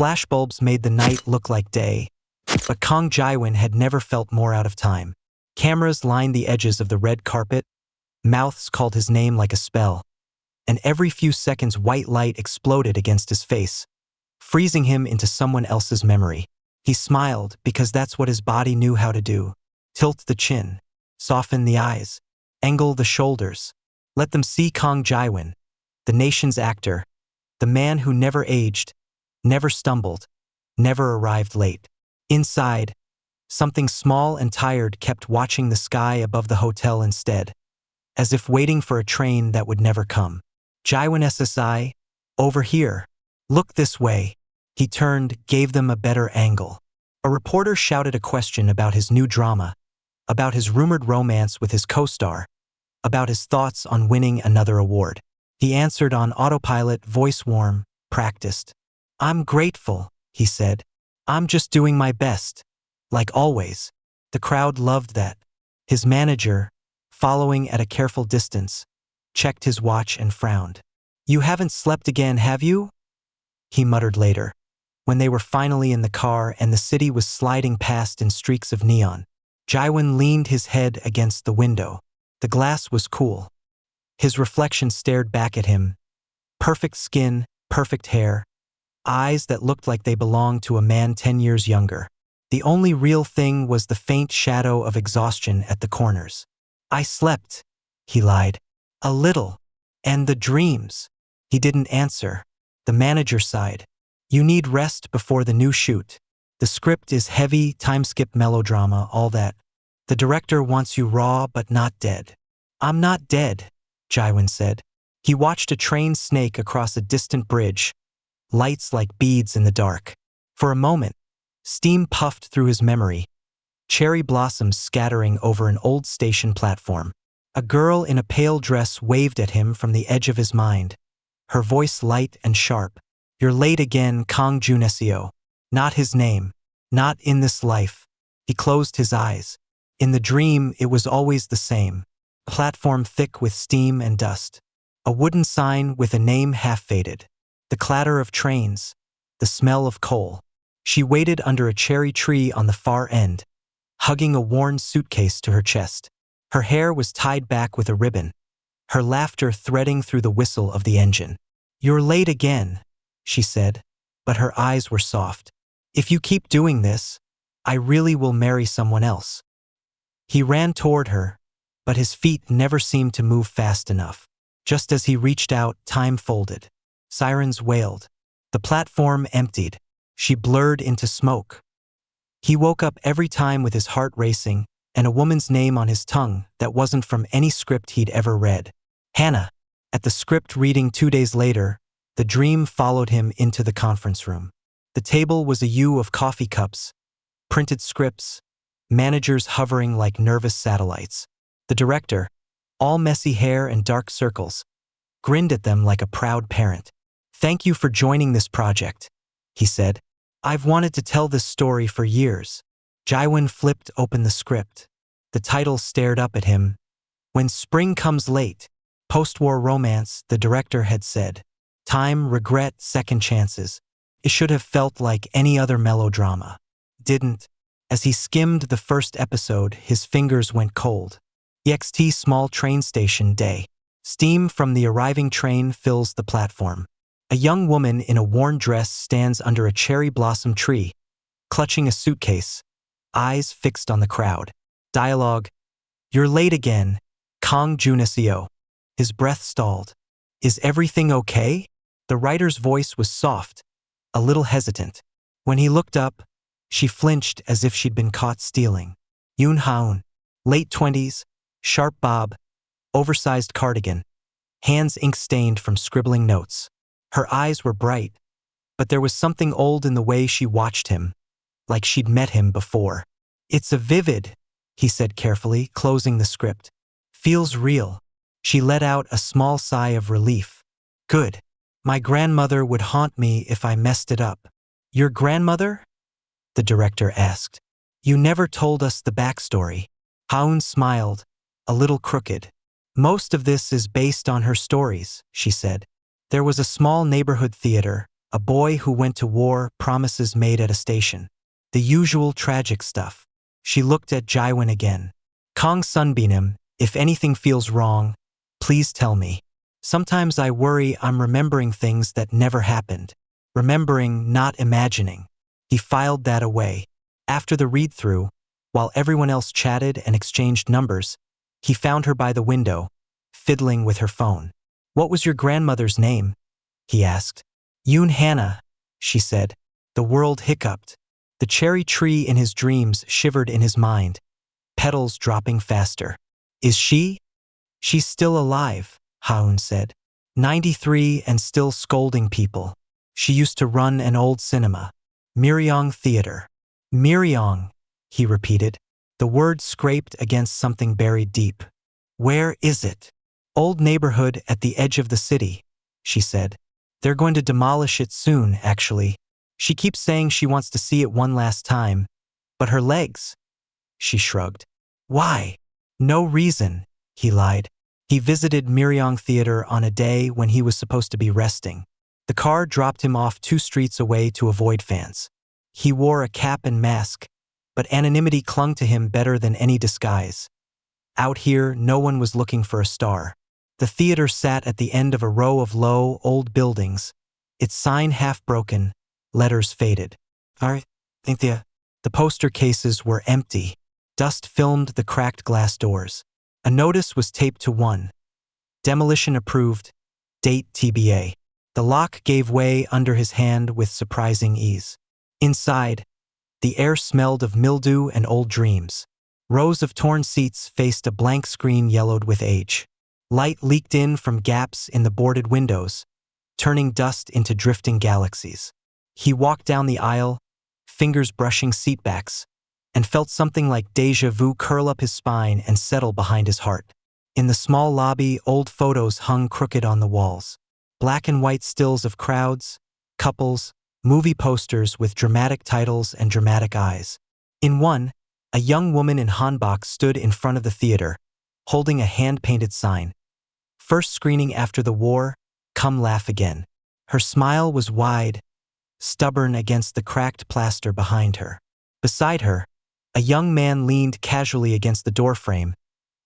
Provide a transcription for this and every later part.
Flashbulbs made the night look like day, but Kang Jiwon had never felt more out of time. Cameras lined the edges of the red carpet, mouths called his name like a spell, and every few seconds white light exploded against his face, freezing him into someone else's memory. He smiled because that's what his body knew how to do. Tilt the chin, soften the eyes, angle the shoulders. Let them see Kang Jiwon, the nation's actor, the man who never aged, never stumbled, never arrived late. Inside, something small and tired kept watching the sky above the hotel instead, as if waiting for a train that would never come. Jiwon SSI, over here. Look this way. He turned, gave them a better angle. A reporter shouted a question about his new drama, about his rumored romance with his co-star, about his thoughts on winning another award. He answered on autopilot, voice warm, practiced. I'm grateful, he said. I'm just doing my best. Like always. The crowd loved that. His manager, following at a careful distance, checked his watch and frowned. You haven't slept again, have you? He muttered later, when they were finally in the car and the city was sliding past in streaks of neon. Jiwon leaned his head against the window. The glass was cool. His reflection stared back at him. Perfect skin, perfect hair, eyes that looked like they belonged to a man 10 years younger. The only real thing was the faint shadow of exhaustion at the corners. I slept, he lied. A little. And the dreams. He didn't answer. The manager sighed. You need rest before the new shoot. The script is heavy, time-skip melodrama, all that. The director wants you raw but not dead. I'm not dead, Jiwon said. He watched a train snake across a distant bridge, lights like beads in the dark. For a moment, steam puffed through his memory, cherry blossoms scattering over an old station platform. A girl in a pale dress waved at him from the edge of his mind, her voice light and sharp. You're late again, Kang Joon-seo. Not his name. Not in this life. He closed his eyes. In the dream, it was always the same. A platform thick with steam and dust. A wooden sign with a name half-faded. The clatter of trains. The smell of coal. She waited under a cherry tree on the far end, hugging a worn suitcase to her chest. Her hair was tied back with a ribbon, her laughter threading through the whistle of the engine. You're late again, she said, but her eyes were soft. If you keep doing this, I really will marry someone else. He ran toward her, but his feet never seemed to move fast enough. Just as he reached out, time folded. Sirens wailed. The platform emptied. She blurred into smoke. He woke up every time with his heart racing and a woman's name on his tongue that wasn't from any script he'd ever read. Hana. At the script reading 2 days later, the dream followed him into the conference room. The table was a U of coffee cups, printed scripts, managers hovering like nervous satellites. The director, all messy hair and dark circles, grinned at them like a proud parent. Thank you for joining this project, he said. I've wanted to tell this story for years. Jiwon flipped open the script. The title stared up at him. When spring comes late, post-war romance, the director had said. Time, regret, second chances. It should have felt like any other melodrama. Didn't. As he skimmed the first episode, his fingers went cold. EXT small train station day. Steam from the arriving train fills the platform. A young woman in a worn dress stands under a cherry blossom tree, clutching a suitcase, eyes fixed on the crowd. Dialogue. You're late again, Kang Joon-seo. His breath stalled. Is everything okay? The writer's voice was soft, a little hesitant. When he looked up, she flinched as if she'd been caught stealing. Yoon Hana, late 20s, sharp bob, oversized cardigan, hands ink-stained from scribbling notes. Her eyes were bright, but there was something old in the way she watched him, like she'd met him before. It's a vivid, he said carefully, closing the script. Feels real. She let out a small sigh of relief. Good. My grandmother would haunt me if I messed it up. Your grandmother? The director asked. You never told us the backstory. Haun smiled, a little crooked. Most of this is based on her stories, she said. There was a small neighborhood theater, A boy who went to war, promises made at a station. The usual tragic stuff. She looked at Jiwon again. Kang sunbeamed him, if anything feels wrong, please tell me. Sometimes I worry I'm remembering things that never happened. Remembering, not imagining. He filed that away. After the read-through, while everyone else chatted and exchanged numbers, he found her by the window, fiddling with her phone. What was your grandmother's name? He asked. Yoon Hana, she said. The world hiccuped. The cherry tree in his dreams shivered in his mind, petals dropping faster. Is she? She's still alive, Haun said. 93 and still scolding people. She used to run an old cinema. Myeong Theater. Myeong, he repeated. The word scraped against something buried deep. Where is it? Old neighborhood at the edge of the city, she said. They're going to demolish it soon, actually. She keeps saying she wants to see it one last time. But her legs? She shrugged. Why? No reason, he lied. He visited Myeong Theater on a day when he was supposed to be resting. The car dropped him off 2 streets away to avoid fans. He wore a cap and mask, but anonymity clung to him better than any disguise. Out here, no one was looking for a star. The theater sat at the end of a row of low, old buildings, its sign half broken, letters faded. I think the poster cases were empty. Dust filmed the cracked glass doors. A notice was taped to one. Demolition approved. Date TBA. The lock gave way under his hand with surprising ease. Inside, the air smelled of mildew and old dreams. Rows of torn seats faced a blank screen yellowed with age. Light leaked in from gaps in the boarded windows, turning dust into drifting galaxies. He walked down the aisle, fingers brushing seatbacks, and felt something like déjà vu curl up his spine and settle behind his heart. In the small lobby, old photos hung crooked on the walls. Black and white stills of crowds, couples, movie posters with dramatic titles and dramatic eyes. In one, a young woman in hanbok stood in front of the theater, holding a hand-painted sign. First screening after the war, come laugh again. Her smile was wide, stubborn against the cracked plaster behind her. Beside her, a young man leaned casually against the doorframe,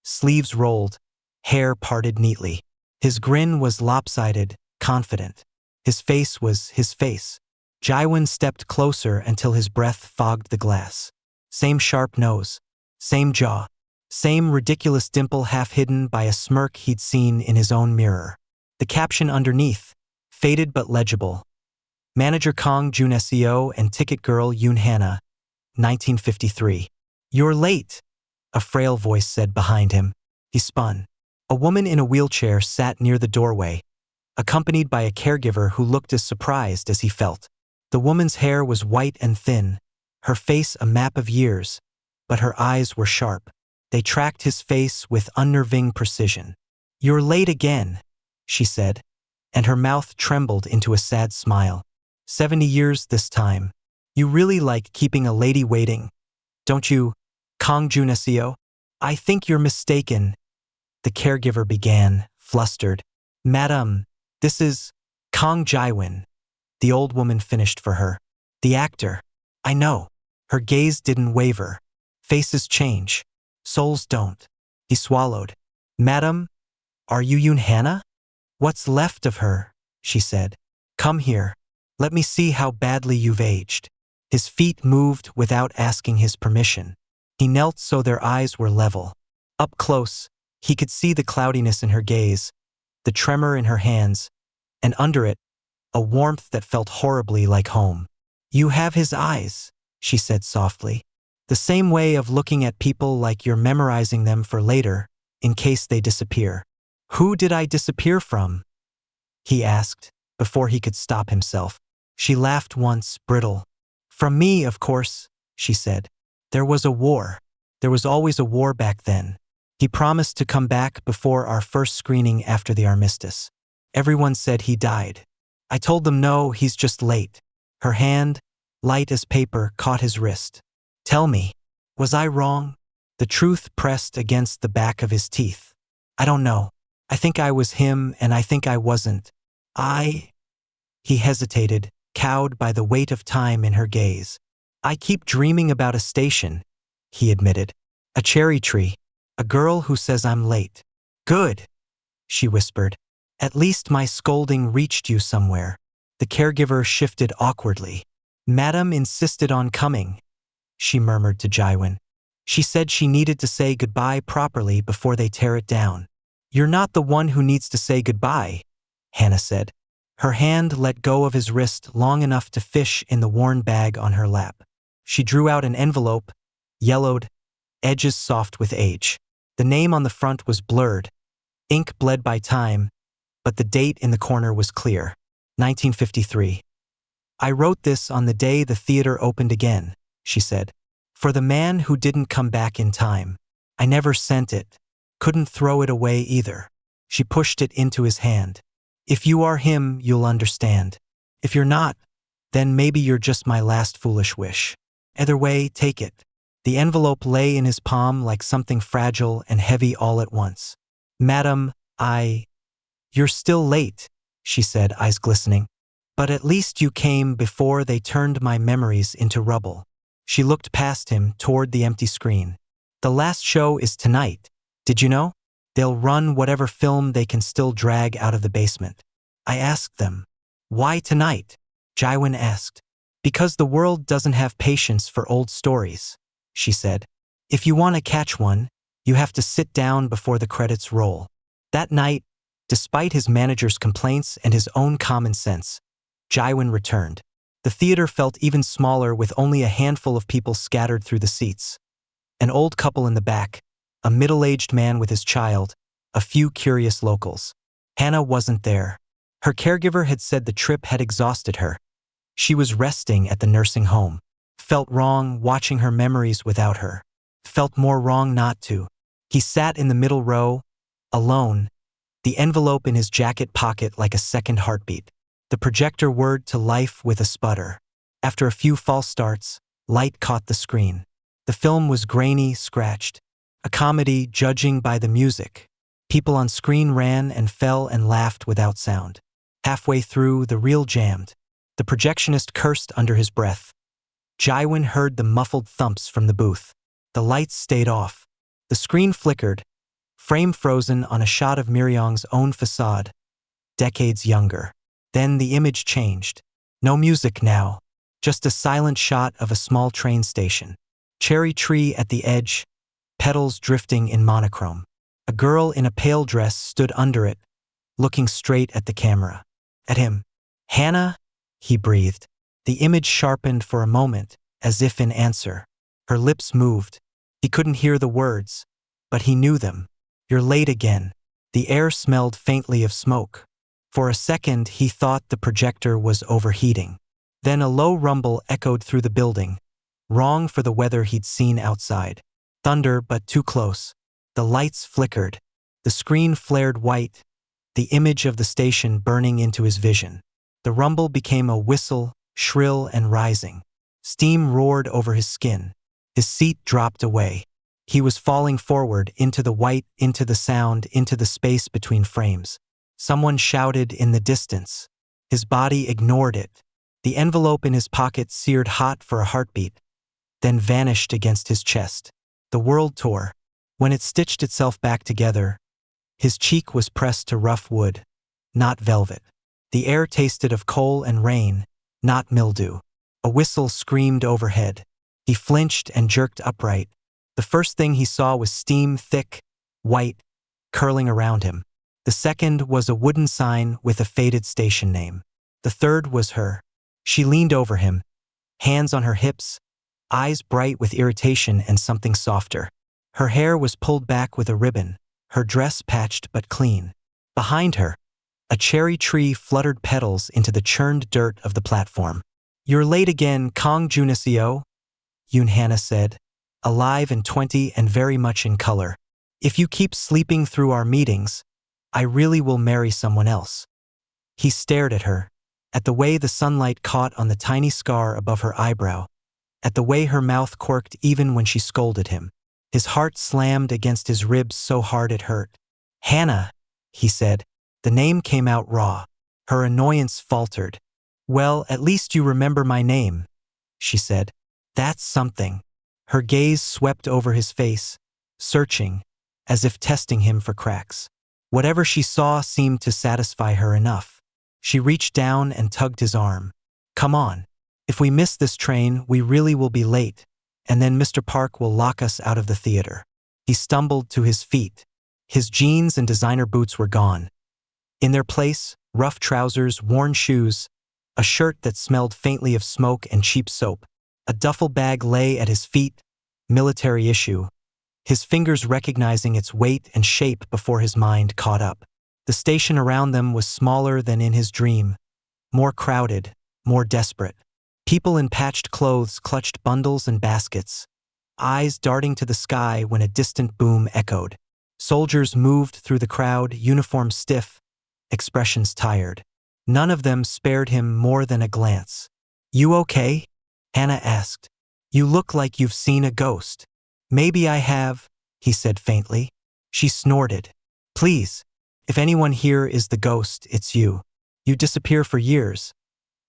sleeves rolled, hair parted neatly. His grin was lopsided, confident. His face was his face. Jiwon stepped closer until his breath fogged the glass. Same sharp nose, same jaw, same ridiculous dimple half hidden by a smirk he'd seen in his own mirror. The caption underneath, faded but legible. Manager Kang Joon-seo and ticket girl Yoon Hana, 1953. You're late, a frail voice said behind him. He spun. A woman in a wheelchair sat near the doorway, accompanied by a caregiver who looked as surprised as he felt. The woman's hair was white and thin, her face a map of years, but her eyes were sharp. They tracked his face with unnerving precision. You're late again, she said, and her mouth trembled into a sad smile. 70 years this time. You really like keeping a lady waiting, don't you, Kang Joon-seo? I think you're mistaken, the caregiver began, flustered. Madam, this is Kang Jiwon. The old woman finished for her. The actor. I know. Her gaze didn't waver. Faces change. Souls don't. He swallowed. Madam, are you Yoon Hana? What's left of her, she said. Come here. Let me see how badly you've aged. His feet moved without asking his permission. He knelt so their eyes were level. Up close, he could see the cloudiness in her gaze, the tremor in her hands, and under it, a warmth that felt horribly like home. You have his eyes, she said softly. The same way of looking at people like you're memorizing them for later, in case they disappear. Who did I disappear from? He asked, before he could stop himself. She laughed once, brittle. From me, of course, she said. There was a war. There was always a war back then. He promised to come back before our first screening after the armistice. Everyone said he died. I told them no, he's just late. Her hand, light as paper, caught his wrist. Tell me, was I wrong? The truth pressed against the back of his teeth. I don't know. I think I was him and I think I wasn't. He hesitated, cowed by the weight of time in her gaze. I keep dreaming about a station, he admitted. A cherry tree. A girl who says I'm late. Good, she whispered. At least my scolding reached you somewhere. The caregiver shifted awkwardly. Madam insisted on coming, she murmured to Jiwon. She said she needed to say goodbye properly before they tear it down. You're not the one who needs to say goodbye, Hana said. Her hand let go of his wrist long enough to fish in the worn bag on her lap. She drew out an envelope, yellowed, edges soft with age. The name on the front was blurred, ink bled by time, but the date in the corner was clear. 1953. I wrote this on the day the theater opened again, she said. For the man who didn't come back in time. I never sent it. Couldn't throw it away either. She pushed it into his hand. If you are him, you'll understand. If you're not, then maybe you're just my last foolish wish. Either way, take it. The envelope lay in his palm like something fragile and heavy all at once. Madam, You're still late, she said, eyes glistening. But at least you came before they turned my memories into rubble. She looked past him toward the empty screen. The last show is tonight. Did you know? They'll run whatever film they can still drag out of the basement. I asked them. Why tonight? Jiwon asked. Because the world doesn't have patience for old stories, she said. If you want to catch one, you have to sit down before the credits roll. That night, despite his manager's complaints and his own common sense, Jiwon returned. The theater felt even smaller with only a handful of people scattered through the seats. An old couple in the back, a middle-aged man with his child, a few curious locals. Hana wasn't there. Her caregiver had said the trip had exhausted her. She was resting at the nursing home. Felt wrong watching her memories without her. Felt more wrong not to. He sat in the middle row, alone, the envelope in his jacket pocket like a second heartbeat. The projector whirred to life with a sputter. After a few false starts, light caught the screen. The film was grainy, scratched. A comedy judging by the music. People on screen ran and fell and laughed without sound. Halfway through, the reel jammed. The projectionist cursed under his breath. Jiwon heard the muffled thumps from the booth. The lights stayed off. The screen flickered, frame frozen on a shot of Myeong's own facade, decades younger. Then the image changed. No music now, just a silent shot of a small train station. Cherry tree at the edge, petals drifting in monochrome. A girl in a pale dress stood under it, looking straight at the camera. At him. Hana? He breathed. The image sharpened for a moment, as if in answer. Her lips moved. He couldn't hear the words, but he knew them. You're late again. The air smelled faintly of smoke. For a second, he thought the projector was overheating. Then a low rumble echoed through the building, wrong for the weather he'd seen outside. Thunder, but too close. The lights flickered. The screen flared white, the image of the station burning into his vision. The rumble became a whistle, shrill and rising. Steam roared over his skin. His seat dropped away. He was falling forward into the white, into the sound, into the space between frames. Someone shouted in the distance. His body ignored it. The envelope in his pocket seared hot for a heartbeat, then vanished against his chest. The world tore. When it stitched itself back together, his cheek was pressed to rough wood, not velvet. The air tasted of coal and rain, not mildew. A whistle screamed overhead. He flinched and jerked upright. The first thing he saw was steam, thick, white, curling around him. The second was a wooden sign with a faded station name. The third was her. She leaned over him, hands on her hips, eyes bright with irritation and something softer. Her hair was pulled back with a ribbon, her dress patched but clean. Behind her, a cherry tree fluttered petals into the churned dirt of the platform. You're late again, Kang Joon-seo, Yoon Hana said, alive and 20 and very much in color. If you keep sleeping through our meetings, I really will marry someone else. He stared at her, at the way the sunlight caught on the tiny scar above her eyebrow, at the way her mouth quirked even when she scolded him. His heart slammed against his ribs so hard it hurt. Hana, he said. The name came out raw. Her annoyance faltered. Well, at least you remember my name, she said. That's something. Her gaze swept over his face, searching, as if testing him for cracks. Whatever she saw seemed to satisfy her enough. She reached down and tugged his arm. Come on. If we miss this train, we really will be late, and then Mr. Park will lock us out of the theater. He stumbled to his feet. His jeans and designer boots were gone. In their place, rough trousers, worn shoes, a shirt that smelled faintly of smoke and cheap soap. A duffel bag lay at his feet, military issue, his fingers recognizing its weight and shape before his mind caught up. The station around them was smaller than in his dream, more crowded, more desperate. People in patched clothes clutched bundles and baskets, eyes darting to the sky when a distant boom echoed. Soldiers moved through the crowd, uniforms stiff, expressions tired. None of them spared him more than a glance. You okay? Hana asked. You look like you've seen a ghost. Maybe I have, he said faintly. She snorted. Please, if anyone here is the ghost, it's you. You disappear for years,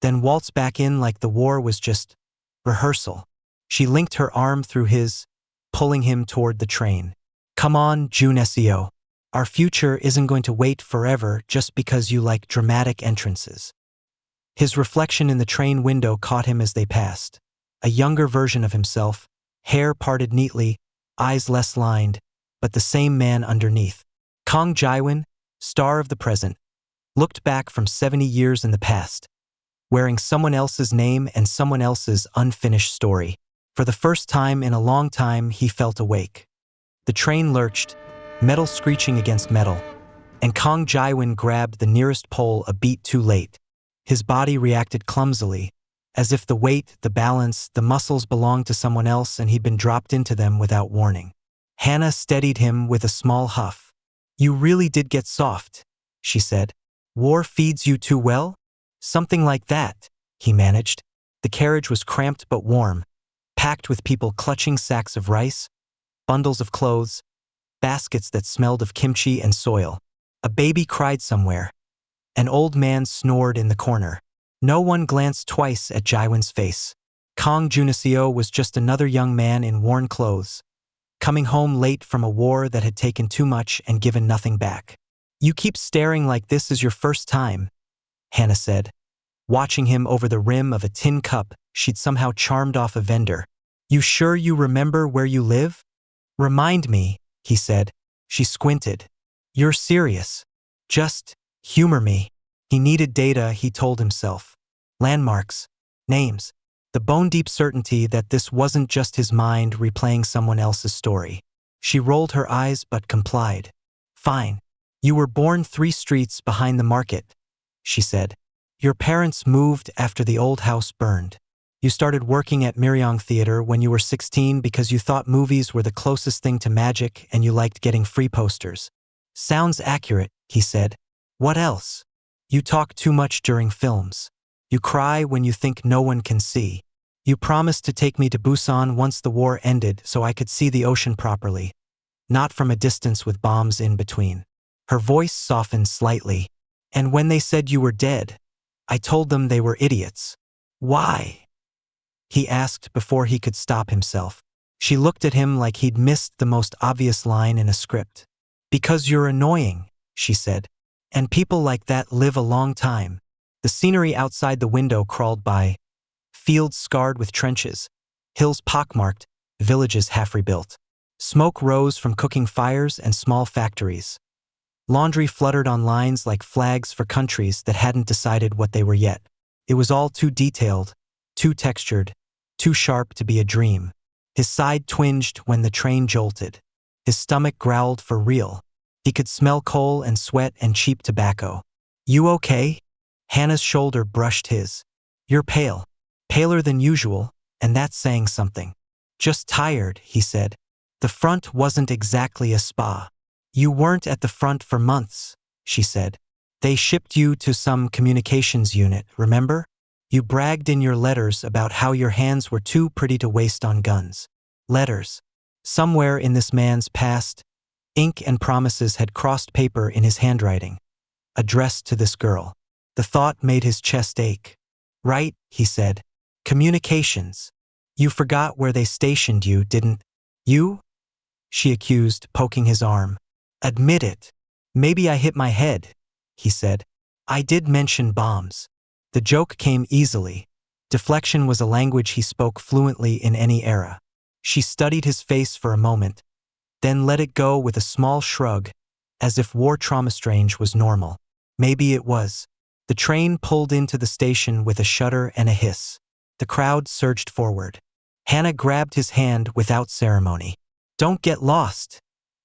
then waltz back in like the war was just rehearsal. She linked her arm through his, pulling him toward the train. Come on, Joon-seo. Our future isn't going to wait forever just because you like dramatic entrances. His reflection in the train window caught him as they passed. A younger version of himself, hair parted neatly, eyes less lined, but the same man underneath. Kang Jiwon, star of the present, looked back from 70 years in the past, wearing someone else's name and someone else's unfinished story. For the first time in a long time, he felt awake. The train lurched, metal screeching against metal, and Kang Jiwon grabbed the nearest pole a beat too late. His body reacted clumsily, as if the weight, the balance, the muscles belonged to someone else and he'd been dropped into them without warning. Hana steadied him with a small huff. You really did get soft, she said. War feeds you too well? Something like that, he managed. The carriage was cramped but warm, packed with people clutching sacks of rice, bundles of clothes, baskets that smelled of kimchi and soil. A baby cried somewhere. An old man snored in the corner. No one glanced twice at Jiwon's face. Kang Joon-seo was just another young man in worn clothes, coming home late from a war that had taken too much and given nothing back. You keep staring like this is your first time, Hana said, watching him over the rim of a tin cup she'd somehow charmed off a vendor. You sure you remember where you live? Remind me, he said. She squinted. You're serious. Just humor me. He needed data, he told himself. Landmarks, names, the bone-deep certainty that this wasn't just his mind replaying someone else's story. She rolled her eyes but complied. Fine. You were born 3 streets behind the market, she said. Your parents moved after the old house burned. You started working at Myeong Theater when you were 16 because you thought movies were the closest thing to magic and you liked getting free posters. Sounds accurate, he said. What else? You talk too much during films. You cry when you think no one can see. You promised to take me to Busan once the war ended so I could see the ocean properly, not from a distance with bombs in between. Her voice softened slightly. And when they said you were dead, I told them they were idiots. Why? He asked before he could stop himself. She looked at him like he'd missed the most obvious line in a script. Because you're annoying, she said. And people like that live a long time. The scenery outside the window crawled by. Fields scarred with trenches, hills pockmarked, villages half rebuilt. Smoke rose from cooking fires and small factories. Laundry fluttered on lines like flags for countries that hadn't decided what they were yet. It was all too detailed, too textured, too sharp to be a dream. His side twinged when the train jolted. His stomach growled for real. He could smell coal and sweat and cheap tobacco. You okay? Hannah's shoulder brushed his. You're pale. Paler than usual, and that's saying something. Just tired, he said. The front wasn't exactly a spa. You weren't at the front for months, she said. They shipped you to some communications unit, remember? You bragged in your letters about how your hands were too pretty to waste on guns. Letters. Somewhere in this man's past, ink and promises had crossed paper in his handwriting, addressed to this girl. The thought made his chest ache. Right, he said. Communications. You forgot where they stationed you, didn't you? She accused, poking his arm. Admit it. Maybe I hit my head, he said. I did mention bombs. The joke came easily. Deflection was a language he spoke fluently in any era. She studied his face for a moment, then let it go with a small shrug, as if war trauma strange was normal. Maybe it was. The train pulled into the station with a shudder and a hiss. The crowd surged forward. Hana grabbed his hand without ceremony. Don't get lost,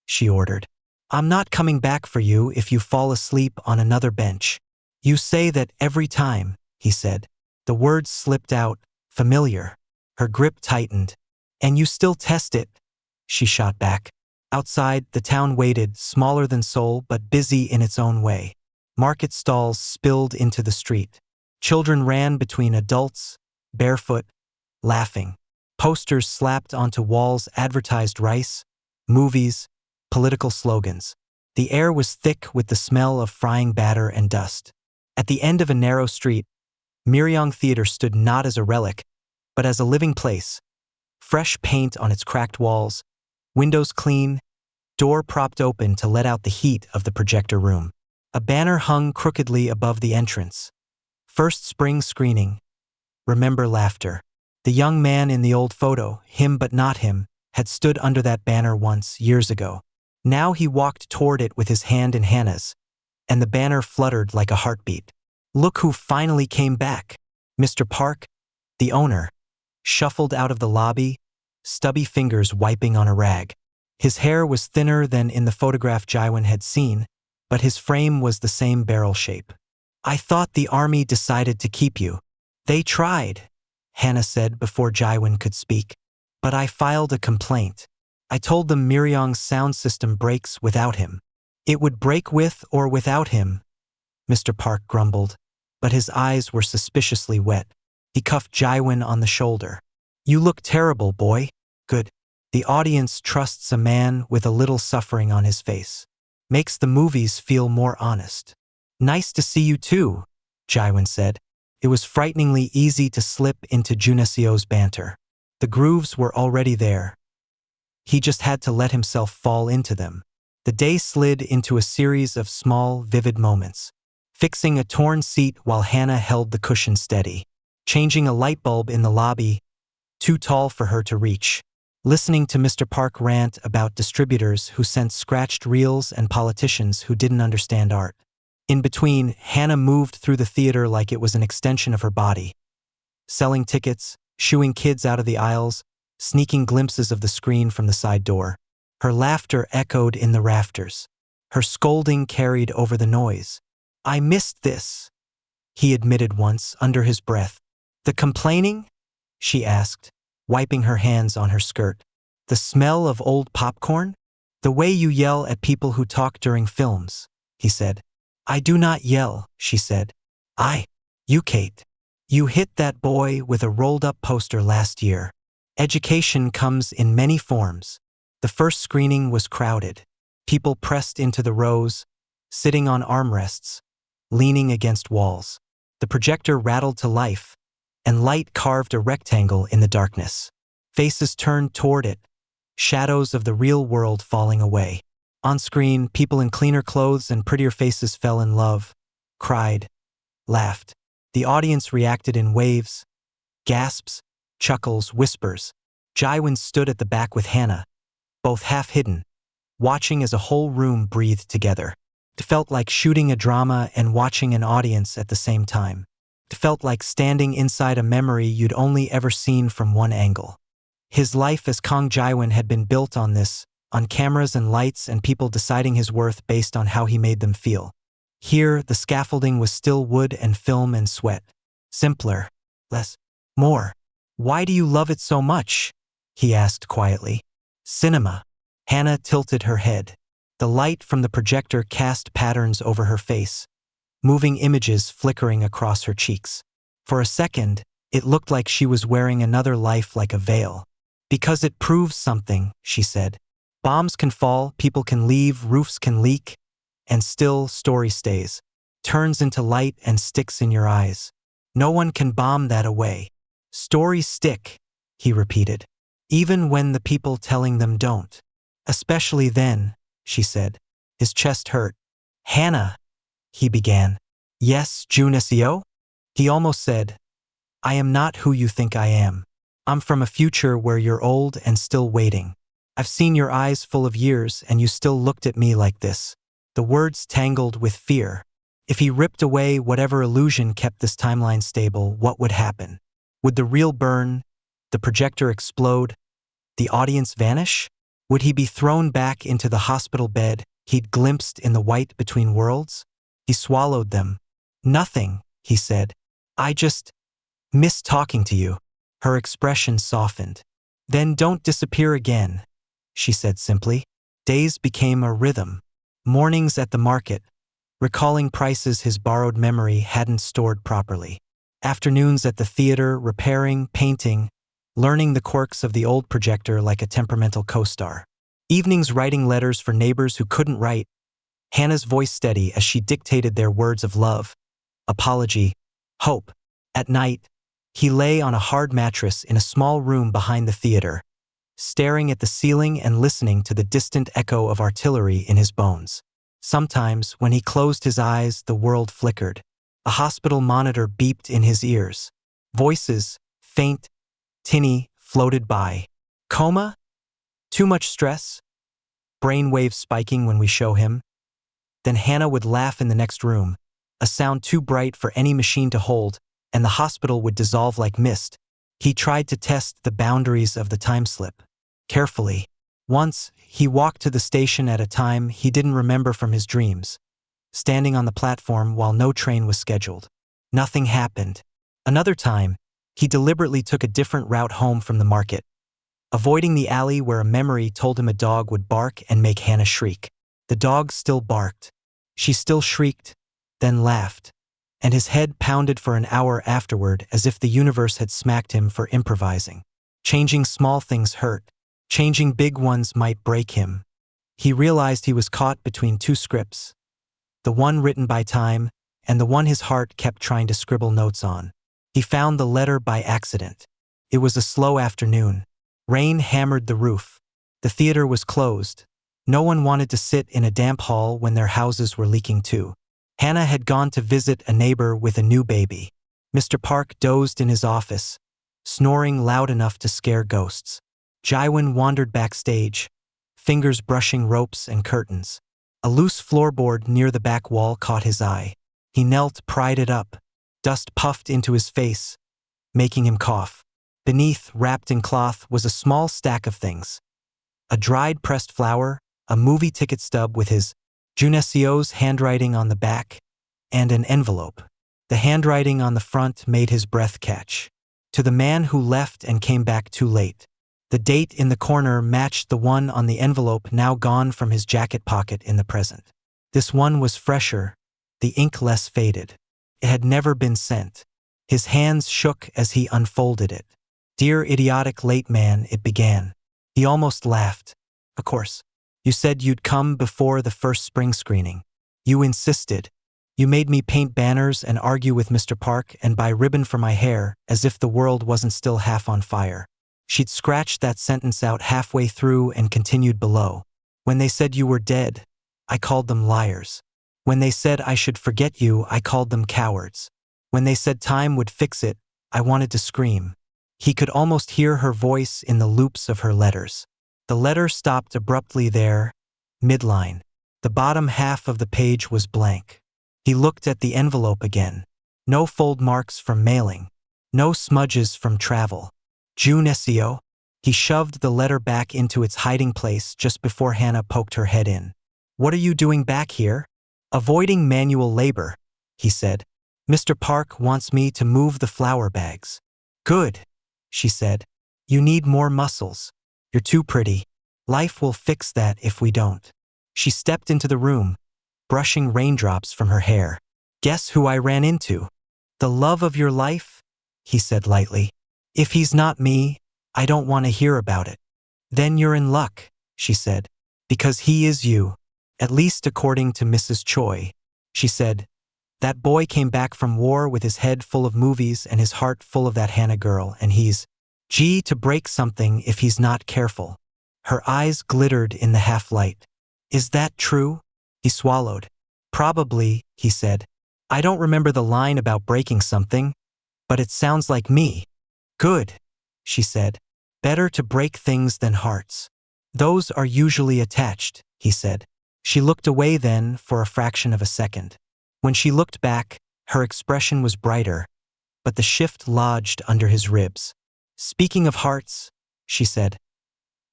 she ordered. I'm not coming back for you if you fall asleep on another bench. You say that every time, he said. The words slipped out, familiar. Her grip tightened. And you still test it, she shot back. Outside, the town waited, smaller than Seoul but busy in its own way. Market stalls spilled into the street. Children ran between adults, barefoot, laughing. Posters slapped onto walls advertised rice, movies, political slogans. The air was thick with the smell of frying batter and dust. At the end of a narrow street, Myeryong Theater stood not as a relic, but as a living place. Fresh paint on its cracked walls, windows clean, door propped open to let out the heat of the projector room. A banner hung crookedly above the entrance. First spring screening. Remember laughter. The young man in the old photo, him but not him, had stood under that banner once, years ago. Now he walked toward it with his hand in Hana's, and the banner fluttered like a heartbeat. Look who finally came back. Mr. Park, the owner, shuffled out of the lobby, stubby fingers wiping on a rag. His hair was thinner than in the photograph Jiwon had seen, but his frame was the same barrel shape. I thought the army decided to keep you. They tried, Hana said before Jiwon could speak. But I filed a complaint. I told them Myeryong's sound system breaks without him. It would break with or without him, Mr. Park grumbled, but his eyes were suspiciously wet. He cuffed Jiwon on the shoulder. You look terrible, boy. Good. The audience trusts a man with a little suffering on his face. Makes the movies feel more honest. Nice to see you too, Jiwon said. It was frighteningly easy to slip into Yoon Hana's banter. The grooves were already there. He just had to let himself fall into them. The day slid into a series of small, vivid moments. Fixing a torn seat while Hana held the cushion steady. Changing a light bulb in the lobby, too tall for her to reach. Listening to Mr. Park rant about distributors who sent scratched reels and politicians who didn't understand art. In between, Hana moved through the theater like it was an extension of her body. Selling tickets, shooing kids out of the aisles, sneaking glimpses of the screen from the side door. Her laughter echoed in the rafters. Her scolding carried over the noise. I missed this, he admitted once under his breath. The complaining? She asked, wiping her hands on her skirt. The smell of old popcorn? The way you yell at people who talk during films, he said. I do not yell, she said. You Kate. You hit that boy with a rolled-up poster last year. Education comes in many forms. The first screening was crowded. People pressed into the rows, sitting on armrests, leaning against walls. The projector rattled to life, and light carved a rectangle in the darkness. Faces turned toward it, shadows of the real world falling away. On screen, people in cleaner clothes and prettier faces fell in love, cried, laughed. The audience reacted in waves, gasps, chuckles, whispers. Jiwon stood at the back with Hana, both half hidden, watching as a whole room breathed together. It felt like shooting a drama and watching an audience at the same time. It felt like standing inside a memory you'd only ever seen from one angle. His life as Kang Jiwon had been built on this, on cameras and lights and people deciding his worth based on how he made them feel. Here, the scaffolding was still wood and film and sweat. Simpler, less, more. Why do you love it so much? He asked quietly. Cinema. Hana tilted her head. The light from the projector cast patterns over her face, moving images flickering across her cheeks. For a second, it looked like she was wearing another life like a veil. Because it proves something, she said. Bombs can fall, people can leave, roofs can leak, and still story stays. Turns into light and sticks in your eyes. No one can bomb that away. Stories stick, he repeated, even when the people telling them don't. Especially then, she said. His chest hurt. Hana, he began. Yes, Joon-seo? He almost said, I am not who you think I am. I'm from a future where you're old and still waiting. I've seen your eyes full of years and you still looked at me like this. The words tangled with fear. If he ripped away whatever illusion kept this timeline stable, what would happen? Would the real burn, the projector explode, the audience vanish? Would he be thrown back into the hospital bed he'd glimpsed in the white between worlds? He swallowed them. Nothing, he said. I just miss talking to you. Her expression softened. Then don't disappear again, she said simply. Days became a rhythm. Mornings at the market, recalling prices his borrowed memory hadn't stored properly. Afternoons at the theater, repairing, painting, learning the quirks of the old projector like a temperamental co-star. Evenings writing letters for neighbors who couldn't write, Hannah's voice steady as she dictated their words of love, apology, hope. At night, he lay on a hard mattress in a small room behind the theater, staring at the ceiling and listening to the distant echo of artillery in his bones. Sometimes, when he closed his eyes, the world flickered. A hospital monitor beeped in his ears. Voices, faint, tinny, floated by. Coma? Too much stress? Brain waves spiking when we show him? Then Hannah would laugh in the next room, a sound too bright for any machine to hold, and the hospital would dissolve like mist. He tried to test the boundaries of the time slip. Carefully. Once, he walked to the station at a time he didn't remember from his dreams, standing on the platform while no train was scheduled. Nothing happened. Another time, he deliberately took a different route home from the market, avoiding the alley where a memory told him a dog would bark and make Hannah shriek. The dog still barked. She still shrieked, then laughed, and his head pounded for an hour afterward as if the universe had smacked him for improvising. Changing small things hurt. Changing big ones might break him. He realized he was caught between two scripts, the one written by time and the one his heart kept trying to scribble notes on. He found the letter by accident. It was a slow afternoon. Rain hammered the roof. The theater was closed. No one wanted to sit in a damp hall when their houses were leaking too. Hannah had gone to visit a neighbor with a new baby. Mr. Park dozed in his office, snoring loud enough to scare ghosts. Jiwon wandered backstage, fingers brushing ropes and curtains. A loose floorboard near the back wall caught his eye. He knelt, pried it up. Dust puffed into his face, making him cough. Beneath, wrapped in cloth, was a small stack of things. A dried pressed flower, a movie ticket stub with his Joon-seo's handwriting on the back, and an envelope. The handwriting on the front made his breath catch. To the man who left and came back too late. The date in the corner matched the one on the envelope now gone from his jacket pocket in the present. This one was fresher, the ink less faded. It had never been sent. His hands shook as he unfolded it. Dear idiotic late man, it began. He almost laughed. Of course. You said you'd come before the first spring screening. You insisted. You made me paint banners and argue with Mr. Park and buy ribbon for my hair as if the world wasn't still half on fire. She'd scratched that sentence out halfway through and continued below. When they said you were dead, I called them liars. When they said I should forget you, I called them cowards. When they said time would fix it, I wanted to scream. He could almost hear her voice in the loops of her letters. The letter stopped abruptly there, midline. The bottom half of the page was blank. He looked at the envelope again. No fold marks from mailing. No smudges from travel. Joon-seo. He shoved the letter back into its hiding place just before Hannah poked her head in. What are you doing back here? Avoiding manual labor, he said. Mr. Park wants me to move the flour bags. Good, she said. You need more muscles. You're too pretty. Life will fix that if we don't. She stepped into the room, brushing raindrops from her hair. Guess who I ran into? The love of your life? He said lightly. If he's not me, I don't want to hear about it. Then you're in luck, she said. Because he is you. At least according to Mrs. Choi. She said, That boy came back from war with his head full of movies and his heart full of that Hana girl, and he's to break something if he's not careful. Her eyes glittered in the half-light. Is that true? He swallowed. Probably, he said. I don't remember the line about breaking something, but it sounds like me. Good, she said. Better to break things than hearts. Those are usually attached, he said. She looked away then for a fraction of a second. When she looked back, her expression was brighter, but the shift lodged under his ribs. Speaking of hearts, she said,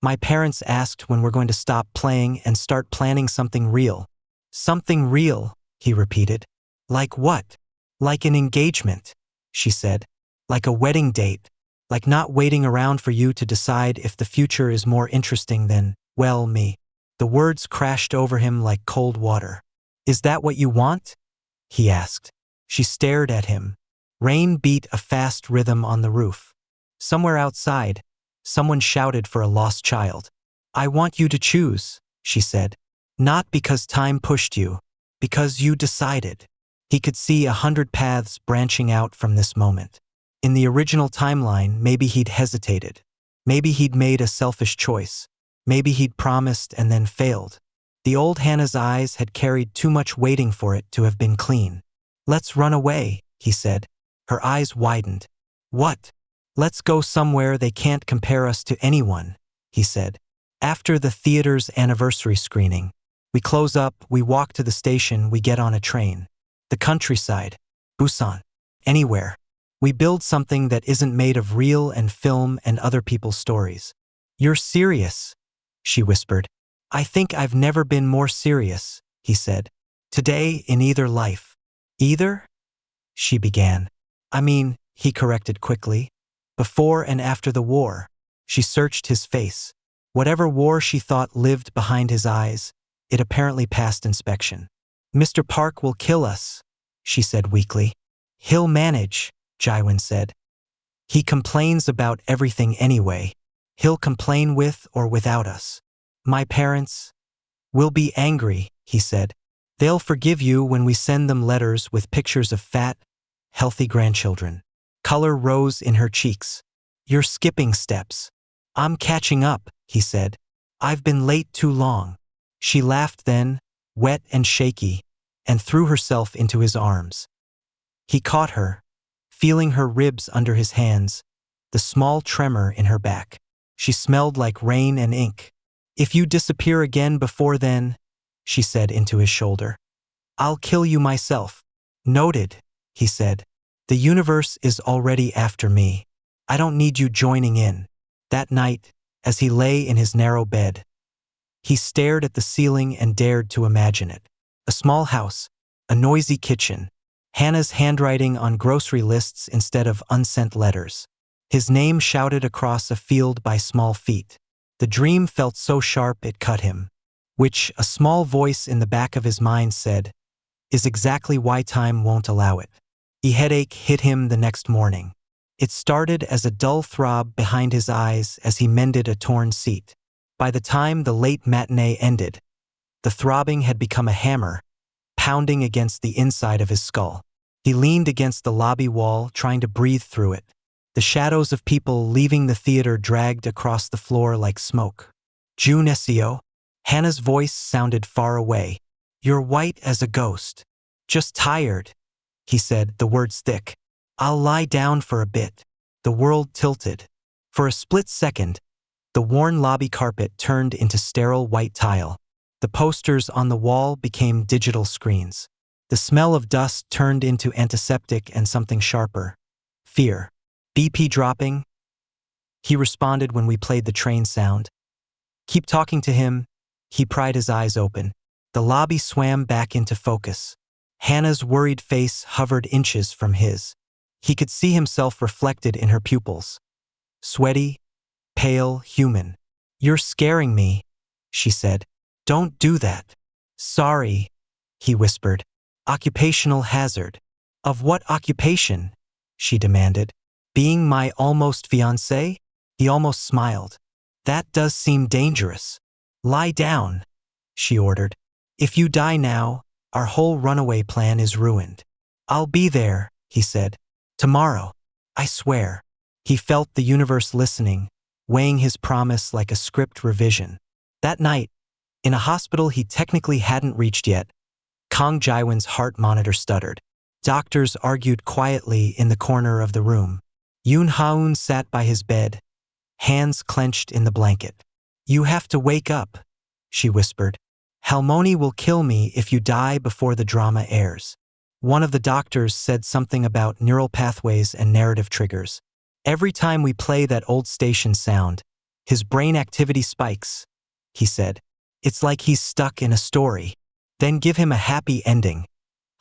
my parents asked when we're going to stop playing and start planning something real. Something real, he repeated. Like what? Like an engagement, she said. Like a wedding date. Like not waiting around for you to decide if the future is more interesting than, well, me. The words crashed over him like cold water. Is that what you want? He asked. She stared at him. Rain beat a fast rhythm on the roof. Somewhere outside, someone shouted for a lost child. I want you to choose, she said. Not because time pushed you, because you decided. He could see 100 paths branching out from this moment. In the original timeline, maybe he'd hesitated. Maybe he'd made a selfish choice. Maybe he'd promised and then failed. The old Hannah's eyes had carried too much waiting for it to have been clean. Let's run away, he said. Her eyes widened. What? Let's go somewhere they can't compare us to anyone, he said. After the theater's anniversary screening, we close up, we walk to the station, we get on a train. The countryside, Busan, anywhere. We build something that isn't made of real and film and other people's stories. You're serious, she whispered. I think I've never been more serious, he said. Today in either life. Either? She began. I mean, he corrected quickly. Before and after the war. She searched his face. Whatever war she thought lived behind his eyes, it apparently passed inspection. Mr. Park will kill us, she said weakly. He'll manage, Jiwon said. He complains about everything anyway. He'll complain with or without us. My parents will be angry, he said. They'll forgive you when we send them letters with pictures of fat, healthy grandchildren. Color rose in her cheeks. You're skipping steps. I'm catching up, he said. I've been late too long. She laughed then, wet and shaky, and threw herself into his arms. He caught her, feeling her ribs under his hands, the small tremor in her back. She smelled like rain and ink. If you disappear again before then, she said into his shoulder, I'll kill you myself. Noted, he said. The universe is already after me. I don't need you joining in. That night, as he lay in his narrow bed, he stared at the ceiling and dared to imagine it. A small house, a noisy kitchen, Hannah's handwriting on grocery lists instead of unsent letters. His name shouted across a field by small feet. The dream felt so sharp it cut him, which, a small voice in the back of his mind said, is exactly why time won't allow it. A headache hit him the next morning. It started as a dull throb behind his eyes as he mended a torn seat. By the time the late matinee ended, the throbbing had become a hammer, pounding against the inside of his skull. He leaned against the lobby wall, trying to breathe through it. The shadows of people leaving the theater dragged across the floor like smoke. Joon-seo? Hannah's voice sounded far away. You're white as a ghost. Just tired, he said, the words thick. I'll lie down for a bit. The world tilted. For a split second, the worn lobby carpet turned into sterile white tile. The posters on the wall became digital screens. The smell of dust turned into antiseptic and something sharper. Fear. BP dropping? He responded when we played the train sound. Keep talking to him. He pried his eyes open. The lobby swam back into focus. Hannah's worried face hovered inches from his. He could see himself reflected in her pupils. Sweaty, pale, human. You're scaring me, she said. Don't do that. Sorry, he whispered. Occupational hazard. Of what occupation? She demanded. Being my almost fiancé? He almost smiled. That does seem dangerous. Lie down, she ordered. If you die now, our whole runaway plan is ruined. I'll be there, he said. Tomorrow. I swear. He felt the universe listening, weighing his promise like a script revision. That night, in a hospital he technically hadn't reached yet, Kang Jiwon's heart monitor stuttered. Doctors argued quietly in the corner of the room. Yoon Hana sat by his bed, hands clenched in the blanket. You have to wake up, she whispered. Halmoni will kill me if you die before the drama airs. One of the doctors said something about neural pathways and narrative triggers. Every time we play that old station sound, his brain activity spikes, he said. It's like he's stuck in a story. Then give him a happy ending,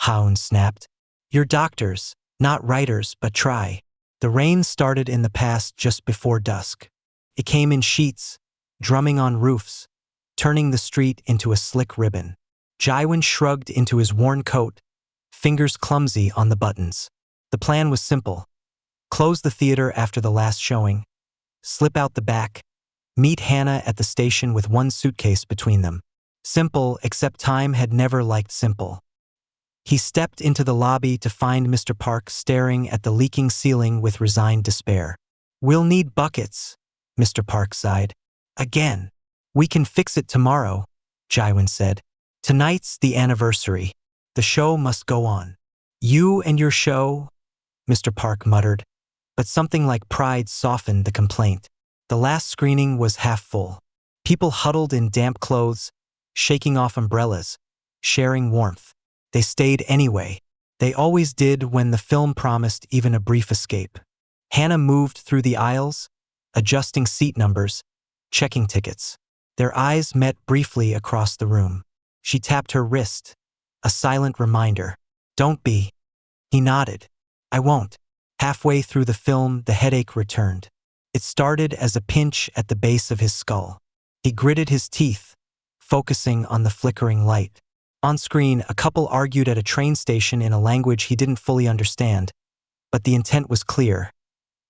Haun snapped. You're doctors, not writers, but try. The rain started in the past just before dusk. It came in sheets, drumming on roofs, turning the street into a slick ribbon. Jiwon shrugged into his worn coat, fingers clumsy on the buttons. The plan was simple. Close the theater after the last showing, slip out the back, meet Hana at the station with one suitcase between them. Simple, except time had never liked simple. He stepped into the lobby to find Mr. Park staring at the leaking ceiling with resigned despair. We'll need buckets, Mr. Park sighed. Again. We can fix it tomorrow, Jiwon said. Tonight's the anniversary. The show must go on. You and your show, Mr. Park muttered, but something like pride softened the complaint. The last screening was half full. People huddled in damp clothes, shaking off umbrellas, sharing warmth. They stayed anyway. They always did when the film promised even a brief escape. Hana moved through the aisles, adjusting seat numbers, checking tickets. Their eyes met briefly across the room. She tapped her wrist, a silent reminder. Don't be. He nodded. I won't. Halfway through the film, the headache returned. It started as a pinch at the base of his skull. He gritted his teeth, focusing on the flickering light. On screen, a couple argued at a train station in a language he didn't fully understand, but the intent was clear.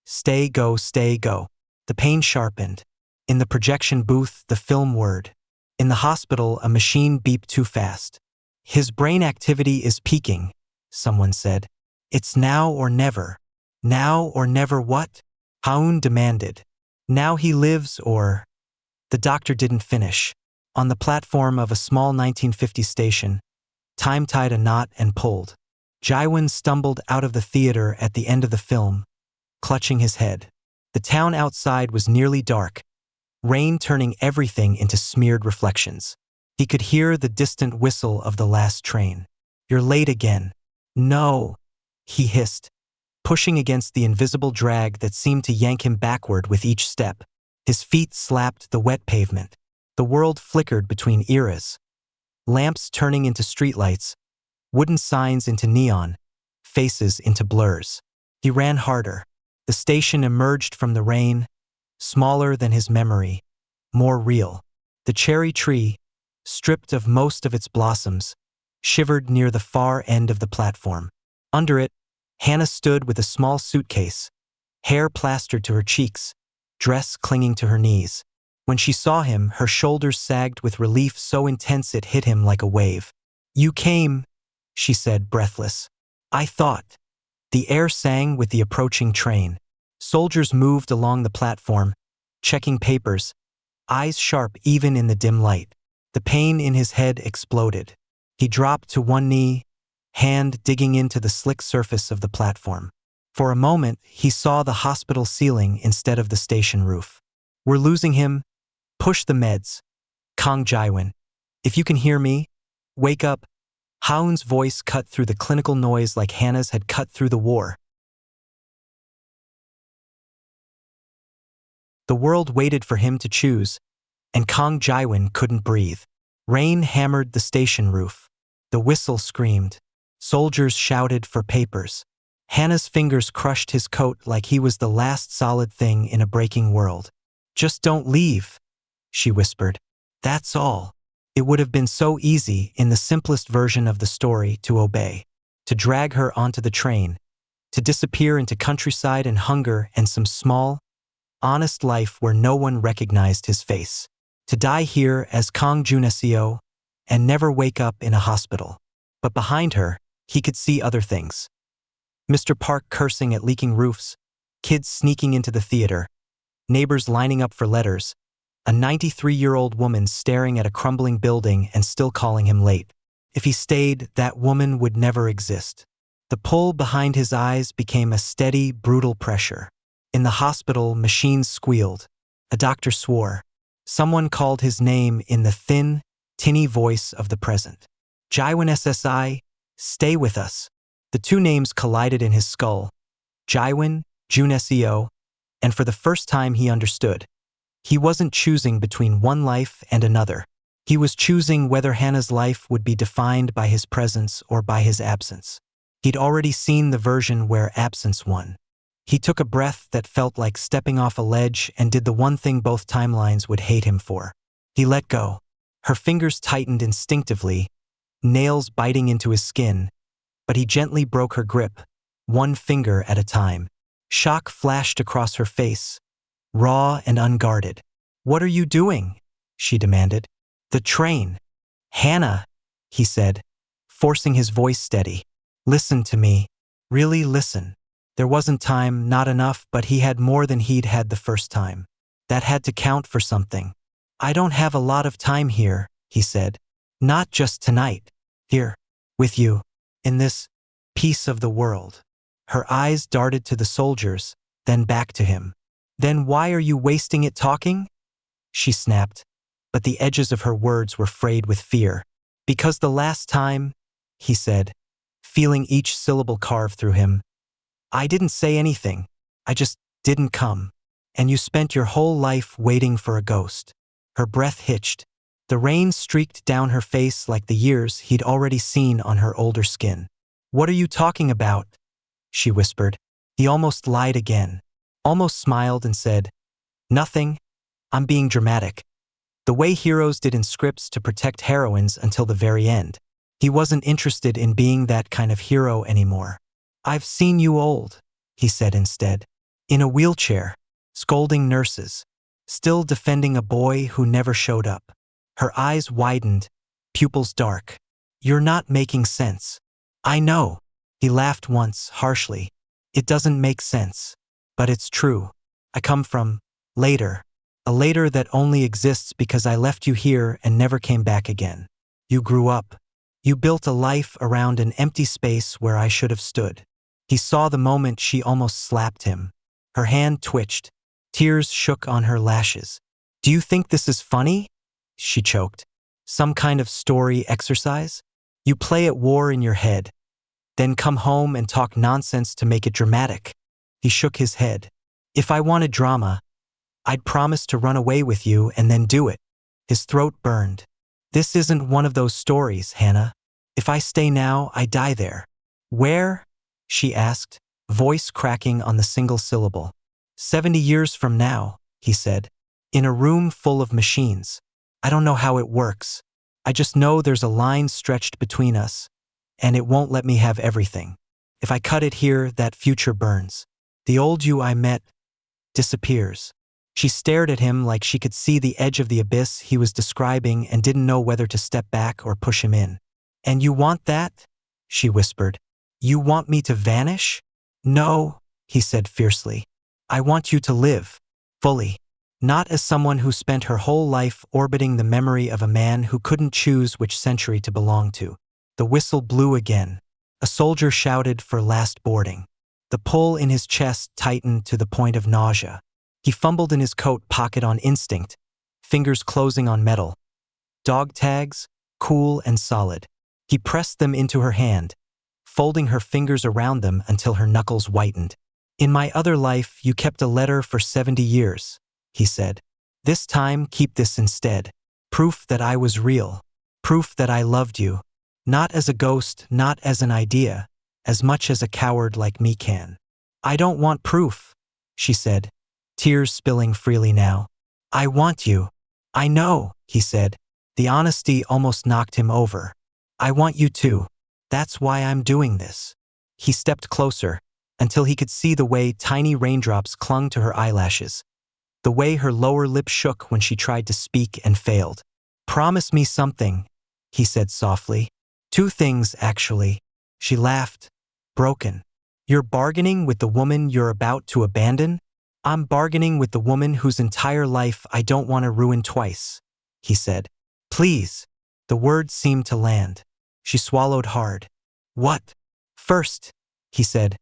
Stay, go, stay, go. The pain sharpened. In the projection booth, the film whirred. In the hospital, a machine beeped too fast. His brain activity is peaking, someone said. It's now or never. Now or never what? Haun demanded. Now he lives or… The doctor didn't finish. On the platform of a small 1950 station, time tied a knot and pulled. Jiwon stumbled out of the theater at the end of the film, clutching his head. The town outside was nearly dark, rain turning everything into smeared reflections. He could hear the distant whistle of the last train. You're late again. No, he hissed, pushing against the invisible drag that seemed to yank him backward with each step. His feet slapped the wet pavement. The world flickered between eras, lamps turning into streetlights, wooden signs into neon, faces into blurs. He ran harder. The station emerged from the rain, smaller than his memory, more real. The cherry tree, stripped of most of its blossoms, shivered near the far end of the platform. Under it, Hana stood with a small suitcase, hair plastered to her cheeks, dress clinging to her knees. When she saw him, her shoulders sagged with relief so intense it hit him like a wave. You came, she said, breathless. I thought. The air sang with the approaching train. Soldiers moved along the platform, checking papers, eyes sharp even in the dim light. The pain in his head exploded. He dropped to one knee, hand digging into the slick surface of the platform. For a moment, he saw the hospital ceiling instead of the station roof. We're losing him. Push the meds. Kang Jiwon. If you can hear me, wake up. Haun's voice cut through the clinical noise like Hana's had cut through the war. The world waited for him to choose, and Kang Jiwon couldn't breathe. Rain hammered the station roof. The whistle screamed. Soldiers shouted for papers. Hana's fingers crushed his coat like he was the last solid thing in a breaking world. Just don't leave, she whispered. That's all. It would have been so easy in the simplest version of the story to obey, to drag her onto the train, to disappear into countryside and hunger and some small, honest life where no one recognized his face, to die here as Kang Joon-seo and never wake up in a hospital. But behind her, he could see other things. Mr. Park cursing at leaking roofs, kids sneaking into the theater, neighbors lining up for letters, a 93-year-old woman staring at a crumbling building and still calling him late. If he stayed, that woman would never exist. The pull behind his eyes became a steady, brutal pressure. In the hospital, machines squealed. A doctor swore. Someone called his name in the thin, tinny voice of the present. Jiwon SSI, stay with us. The two names collided in his skull. Jiwon, Joon-seo, and for the first time he understood. He wasn't choosing between one life and another. He was choosing whether Hana's life would be defined by his presence or by his absence. He'd already seen the version where absence won. He took a breath that felt like stepping off a ledge and did the one thing both timelines would hate him for. He let go. Her fingers tightened instinctively, nails biting into his skin, but he gently broke her grip, one finger at a time. Shock flashed across her face, raw and unguarded. "What are you doing?" she demanded. "The train." "Hana," he said, forcing his voice steady. "Listen to me. Really listen." There wasn't time, not enough, but he had more than he'd had the first time. That had to count for something. "I don't have a lot of time here," he said. "Not just tonight. Here. With you. In this piece of the world." Her eyes darted to the soldiers, then back to him. "Then why are you wasting it talking?" she snapped, but the edges of her words were frayed with fear. "Because the last time," he said, feeling each syllable carve through him, "I didn't say anything. I just didn't come. And you spent your whole life waiting for a ghost." Her breath hitched. The rain streaked down her face like the years he'd already seen on her older skin. "What are you talking about?" she whispered. He almost lied again, almost smiled and said, "Nothing. I'm being dramatic. The way heroes did in scripts to protect heroines until the very end. He wasn't interested in being that kind of hero anymore." "I've seen you old," he said instead. "In a wheelchair, scolding nurses, still defending a boy who never showed up." Her eyes widened, pupils dark. "You're not making sense." "I know." He laughed once, harshly. "It doesn't make sense. But it's true. I come from later. A later that only exists because I left you here and never came back again. You grew up. You built a life around an empty space where I should have stood." He saw the moment she almost slapped him. Her hand twitched. Tears shook on her lashes. "Do you think this is funny?" she choked. "Some kind of story exercise? You play at war in your head, then come home and talk nonsense to make it dramatic." He shook his head. "If I wanted drama, I'd promise to run away with you and then do it." His throat burned. "This isn't one of those stories, Hana. If I stay now, I die there." "Where?" she asked, voice cracking on the single syllable. 70 years from now," he said. "In a room full of machines. I don't know how it works. I just know there's a line stretched between us, and it won't let me have everything. If I cut it here, that future burns. The old you I met disappears." She stared at him like she could see the edge of the abyss he was describing and didn't know whether to step back or push him in. "And you want that?" she whispered. "You want me to vanish?" "No," he said fiercely. "I want you to live. Fully. Not as someone who spent her whole life orbiting the memory of a man who couldn't choose which century to belong to." The whistle blew again. A soldier shouted for last boarding. The pull in his chest tightened to the point of nausea. He fumbled in his coat pocket on instinct, fingers closing on metal. Dog tags, cool and solid. He pressed them into her hand, folding her fingers around them until her knuckles whitened. "In my other life, you kept a letter for 70 years, he said. "This time, keep this instead. Proof that I was real. Proof that I loved you. Not as a ghost, not as an idea, as much as a coward like me can." "I don't want proof," she said, tears spilling freely now. "I want you." "I know," he said. The honesty almost knocked him over. "I want you too. That's why I'm doing this." He stepped closer, until he could see the way tiny raindrops clung to her eyelashes, the way her lower lip shook when she tried to speak and failed. "Promise me something," he said softly. "Two things, actually. She laughed, broken. You're bargaining with the woman you're about to abandon? I'm bargaining with the woman whose entire life I don't want to ruin twice, he said. Please. The words seemed to land. She swallowed hard. What? First, he said,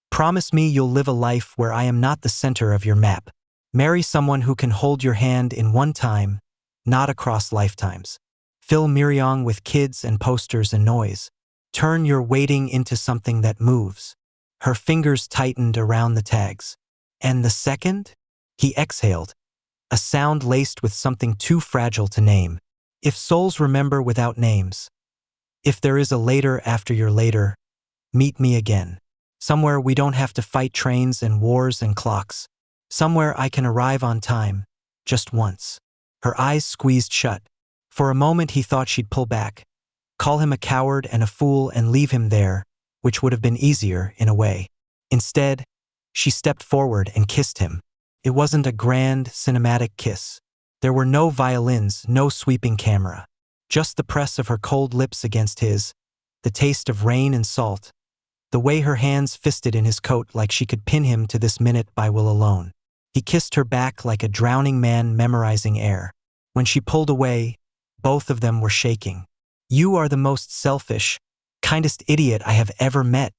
promise me you'll live a life where I am not the center of your map. Marry someone who can hold your hand in one time, not across lifetimes. Fill Myeong with kids and posters and noise. Turn your waiting into something that moves. Her fingers tightened around the tags. And the second? He exhaled, a sound laced with something too fragile to name. If souls remember without names. If there is a later after your later, meet me again. Somewhere we don't have to fight trains and wars and clocks. Somewhere I can arrive on time, just once. Her eyes squeezed shut. For a moment he thought she'd pull back, call him a coward and a fool and leave him there, which would have been easier in a way. Instead, she stepped forward and kissed him. It wasn't a grand, cinematic kiss. There were no violins, no sweeping camera. Just the press of her cold lips against his, the taste of rain and salt, the way her hands fisted in his coat like she could pin him to this minute by will alone. He kissed her back like a drowning man memorizing air. When she pulled away, both of them were shaking. You are the most selfish, kindest idiot I have ever met,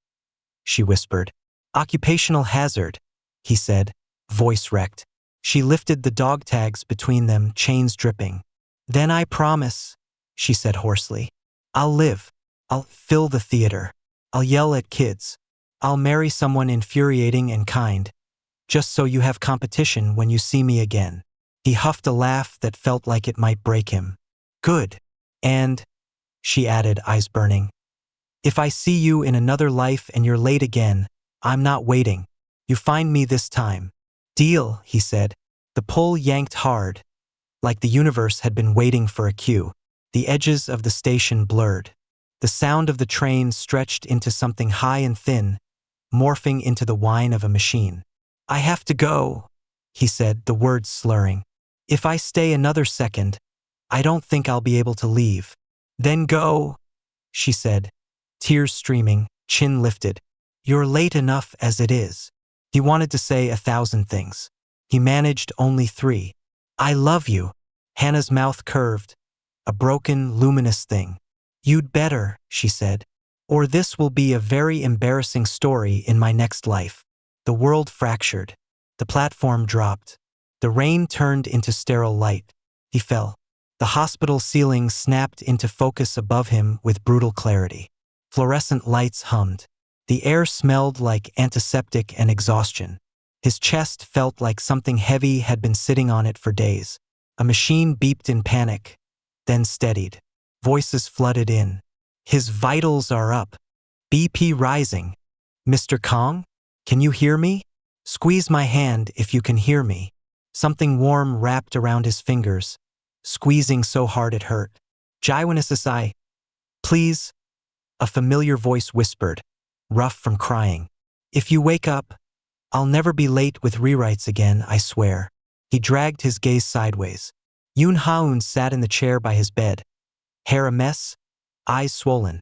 she whispered. Occupational hazard, he said, voice wrecked. She lifted the dog tags between them, chains dripping. Then I promise, she said hoarsely. I'll live. I'll fill the theater. I'll yell at kids. I'll marry someone infuriating and kind, just so you have competition when you see me again. He huffed a laugh that felt like it might break him. Good. And, she added, eyes burning, if I see you in another life and you're late again, I'm not waiting. You find me this time. Deal, he said. The pull yanked hard, like the universe had been waiting for a cue. The edges of the station blurred. The sound of the train stretched into something high and thin, morphing into the whine of a machine. I have to go, he said, the words slurring. If I stay another second, I don't think I'll be able to leave. Then go, she said, tears streaming, chin lifted. You're late enough as it is. He wanted to say 1,000 things. He managed only 3. I love you. Hannah's mouth curved, a broken, luminous thing. You'd better, she said, or this will be a very embarrassing story in my next life. The world fractured. The platform dropped. The rain turned into sterile light. He fell. The hospital ceiling snapped into focus above him with brutal clarity. Fluorescent lights hummed. The air smelled like antiseptic and exhaustion. His chest felt like something heavy had been sitting on it for days. A machine beeped in panic, then steadied. Voices flooded in. His vitals are up. BP rising. Mr. Kang? Can you hear me? Squeeze my hand if you can hear me. Something warm wrapped around his fingers, squeezing so hard it hurt. Jiwon SSI. Please? A familiar voice whispered, rough from crying. If you wake up, I'll never be late with rewrites again, I swear. He dragged his gaze sideways. Yoon Hana sat in the chair by his bed, hair a mess, eyes swollen,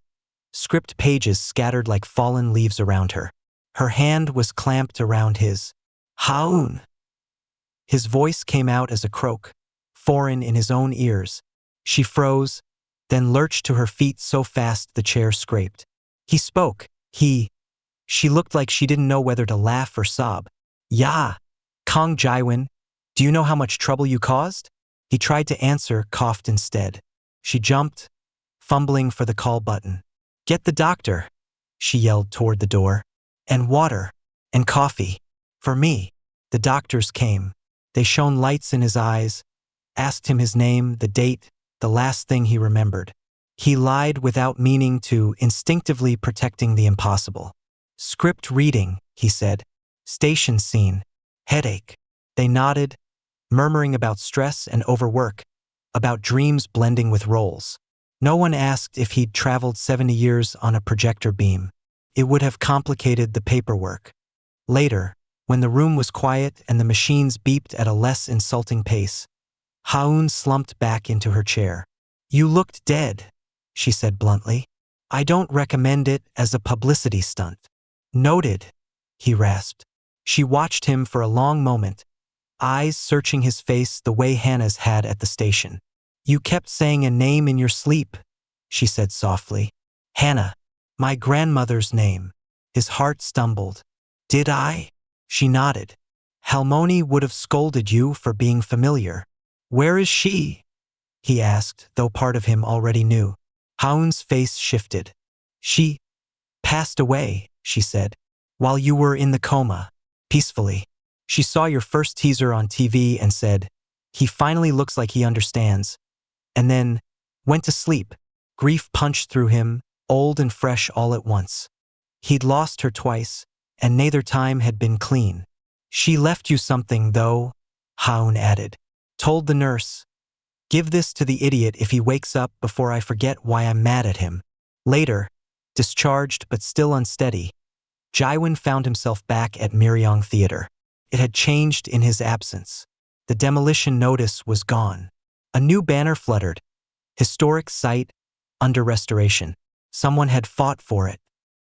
script pages scattered like fallen leaves around her. Her hand was clamped around his. Haun. His voice came out as a croak, foreign in his own ears. She froze, then lurched to her feet so fast the chair scraped. He spoke. She looked like she didn't know whether to laugh or sob. Yeah. Kang Jiwon, do you know how much trouble you caused? He tried to answer, coughed instead. She jumped, fumbling for the call button. Get the doctor, she yelled toward the door. And water, and coffee. For me. The doctors came. They shone lights in his eyes, asked him his name, the date, the last thing he remembered. He lied without meaning to, instinctively protecting the impossible. Script reading, he said. Station scene. Headache. They nodded, murmuring about stress and overwork, about dreams blending with roles. No one asked if he'd traveled 70 years on a projector beam. It would have complicated the paperwork. Later, when the room was quiet and the machines beeped at a less insulting pace, Haun slumped back into her chair. You looked dead, she said bluntly. I don't recommend it as a publicity stunt. Noted, he rasped. She watched him for a long moment, eyes searching his face the way Hannah's had at the station. You kept saying a name in your sleep, she said softly. Hannah, my grandmother's name. His heart stumbled. Did I? She nodded. Halmoni would have scolded you for being familiar. Where is she? He asked, though part of him already knew. Haun's face shifted. She passed away, she said, while you were in the coma, peacefully. She saw your first teaser on TV and said, he finally looks like he understands. And then went to sleep. Grief punched through him, old and fresh all at once. He'd lost her twice, and neither time had been clean. She left you something, though, Haun added. Told the nurse, give this to the idiot if he wakes up before I forget why I'm mad at him. Later, discharged but still unsteady, Jiwon found himself back at Myeryong Theater. It had changed in his absence. The demolition notice was gone. A new banner fluttered. Historic site, under restoration. Someone had fought for it.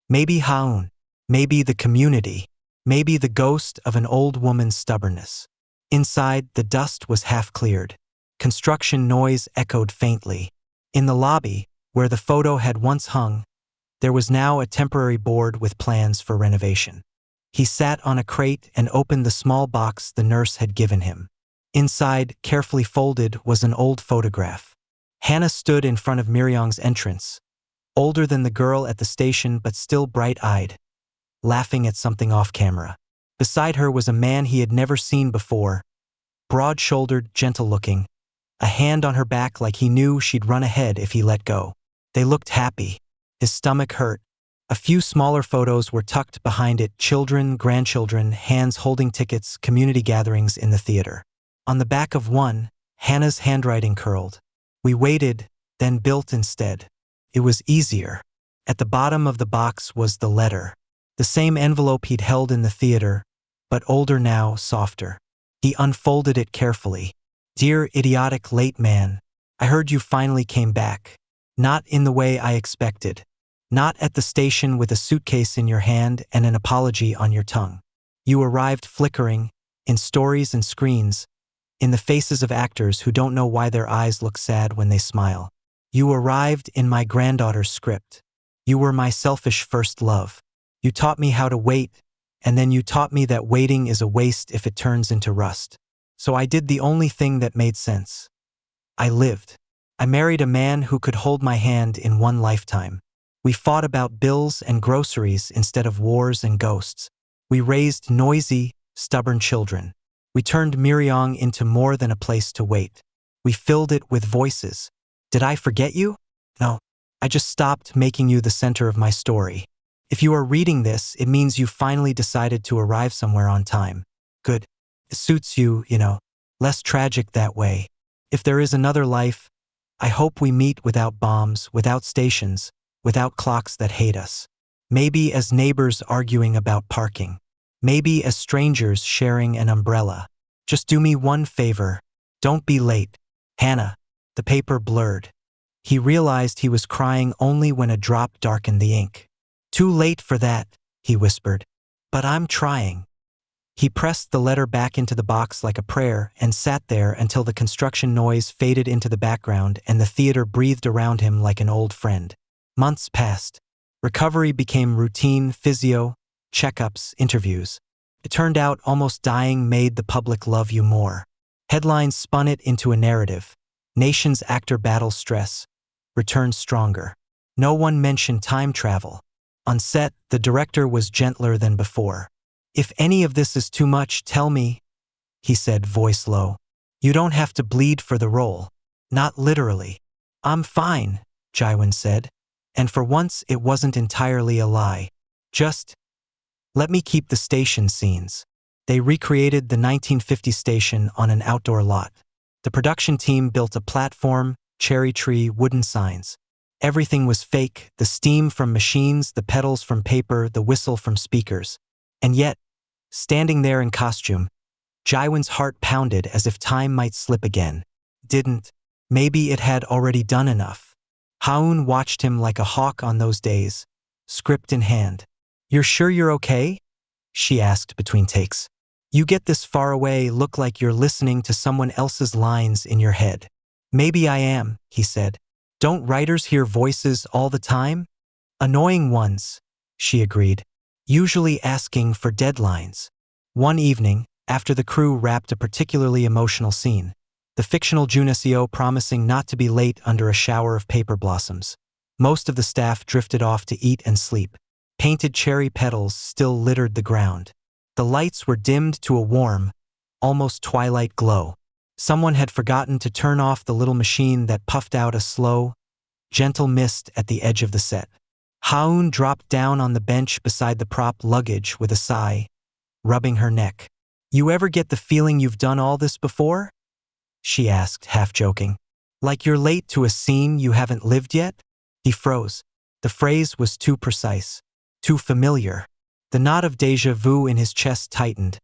Maybe Haun, maybe the community, maybe the ghost of an old woman's stubbornness. Inside, the dust was half cleared. Construction noise echoed faintly. In the lobby, where the photo had once hung, there was now a temporary board with plans for renovation. He sat on a crate and opened the small box the nurse had given him. Inside, carefully folded, was an old photograph. Hannah stood in front of Myeryong's entrance, older than the girl at the station but still bright-eyed, laughing at something off camera. Beside her was a man he had never seen before, broad-shouldered, gentle-looking, a hand on her back like he knew she'd run ahead if he let go. They looked happy. His stomach hurt. A few smaller photos were tucked behind it, children, grandchildren, hands holding tickets, community gatherings in the theater. On the back of one, Hannah's handwriting curled. We waited, then built instead. It was easier. At the bottom of the box was the letter. The same envelope he'd held in the theater, but older now, softer. He unfolded it carefully. Dear idiotic late man, I heard you finally came back. Not in the way I expected. Not at the station with a suitcase in your hand and an apology on your tongue. You arrived flickering, in stories and screens, in the faces of actors who don't know why their eyes look sad when they smile. You arrived in my granddaughter's script. You were my selfish first love. You taught me how to wait, and then you taught me that waiting is a waste if it turns into rust. So I did the only thing that made sense. I lived. I married a man who could hold my hand in one lifetime. We fought about bills and groceries instead of wars and ghosts. We raised noisy, stubborn children. We turned Myeryong into more than a place to wait. We filled it with voices. Did I forget you? No. I just stopped making you the center of my story. If you are reading this, it means you finally decided to arrive somewhere on time. Good. It suits you, less tragic that way. If there is another life, I hope we meet without bombs, without stations, without clocks that hate us. Maybe as neighbors arguing about parking. Maybe as strangers sharing an umbrella. Just do me one favor. Don't be late. Hannah. The paper blurred. He realized he was crying only when a drop darkened the ink. Too late for that, he whispered. But I'm trying. He pressed the letter back into the box like a prayer and sat there until the construction noise faded into the background and the theater breathed around him like an old friend. Months passed. Recovery became routine, physio, checkups, interviews. It turned out almost dying made the public love you more. Headlines spun it into a narrative. Nation's actor battle stress, returned stronger. No one mentioned time travel. On set, the director was gentler than before. If any of this is too much, tell me, he said, voice low. You don't have to bleed for the role. Not literally. I'm fine, Jiwon said. And for once, it wasn't entirely a lie. Just let me keep the station scenes. They recreated the 1950 station on an outdoor lot. The production team built a platform, cherry tree, wooden signs. Everything was fake, the steam from machines, the pedals from paper, the whistle from speakers. And yet, standing there in costume, Jiwon's heart pounded as if time might slip again. Didn't. Maybe it had already done enough. Haun watched him like a hawk on those days, script in hand. "You're sure you're okay?" she asked between takes. "You get this far away, look like you're listening to someone else's lines in your head." "Maybe I am," he said. "Don't writers hear voices all the time?" "Annoying ones," she agreed, "usually asking for deadlines." One evening, after the crew wrapped a particularly emotional scene, the fictional Joon-seo promising not to be late under a shower of paper blossoms, most of the staff drifted off to eat and sleep. Painted cherry petals still littered the ground. The lights were dimmed to a warm, almost twilight glow. Someone had forgotten to turn off the little machine that puffed out a slow, gentle mist at the edge of the set. Haun dropped down on the bench beside the prop luggage with a sigh, rubbing her neck. "You ever get the feeling you've done all this before?" she asked, half joking. "Like you're late to a scene you haven't lived yet?" He froze. The phrase was too precise, too familiar. The knot of déjà vu in his chest tightened,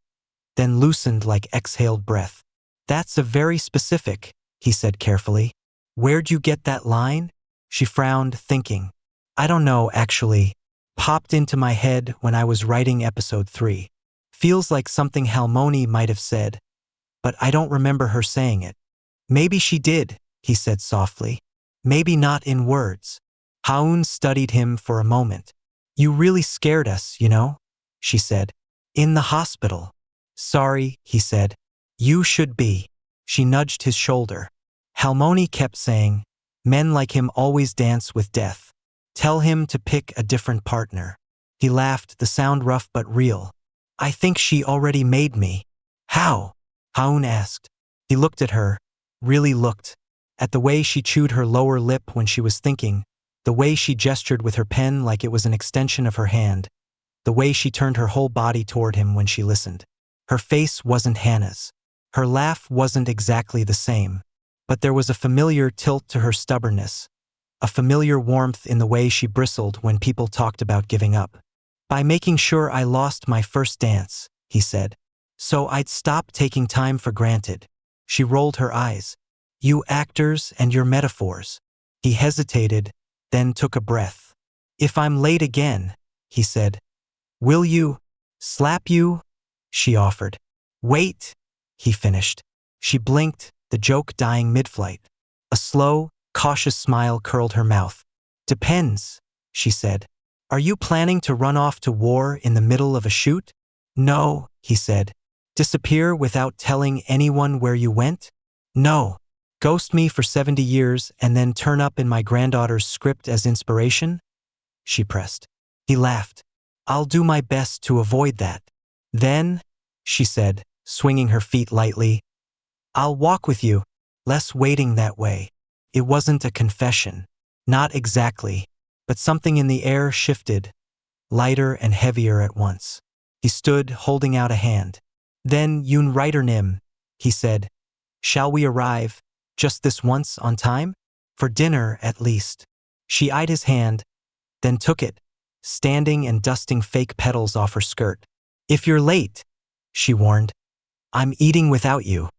then loosened like exhaled breath. "That's a very specific," he said carefully. "Where'd you get that line?" She frowned, thinking. "I don't know, actually. Popped into my head when I was writing episode 3. Feels like something Halmoni might have said, but I don't remember her saying it." "Maybe she did," he said softly. "Maybe not in words." Haun studied him for a moment. "You really scared us, you know," she said. "In the hospital." "Sorry," he said. "You should be." She nudged his shoulder. "Halmoni kept saying, men like him always dance with death. Tell him to pick a different partner." He laughed, the sound rough but real. "I think she already made me." "How?" Haun asked. He looked at her, really looked. At the way she chewed her lower lip when she was thinking, the way she gestured with her pen like it was an extension of her hand, the way she turned her whole body toward him when she listened. Her face wasn't Hannah's. Her laugh wasn't exactly the same, but there was a familiar tilt to her stubbornness, a familiar warmth in the way she bristled when people talked about giving up. "By making sure I lost my first dance," he said. "So I'd stop taking time for granted." She rolled her eyes. "You actors and your metaphors." He hesitated, then took a breath. "If I'm late again," he said, "will you slap you?" she offered. "Wait," he finished. She blinked, the joke dying mid-flight. A slow, cautious smile curled her mouth. "Depends," she said. "Are you planning to run off to war in the middle of a shoot?" "No," he said. "Disappear without telling anyone where you went?" "No." "Ghost me for 70 years and then turn up in my granddaughter's script as inspiration?" she pressed. He laughed. "I'll do my best to avoid that." "Then," she said, swinging her feet lightly, "I'll walk with you. Less waiting that way." It wasn't a confession. Not exactly. But something in the air shifted, lighter and heavier at once. He stood, holding out a hand. "Then Yoon Writer Nim," he said. "Shall we arrive, just this once, on time? For dinner, at least." She eyed his hand, then took it, standing and dusting fake petals off her skirt. "If you're late," she warned, "I'm eating without you."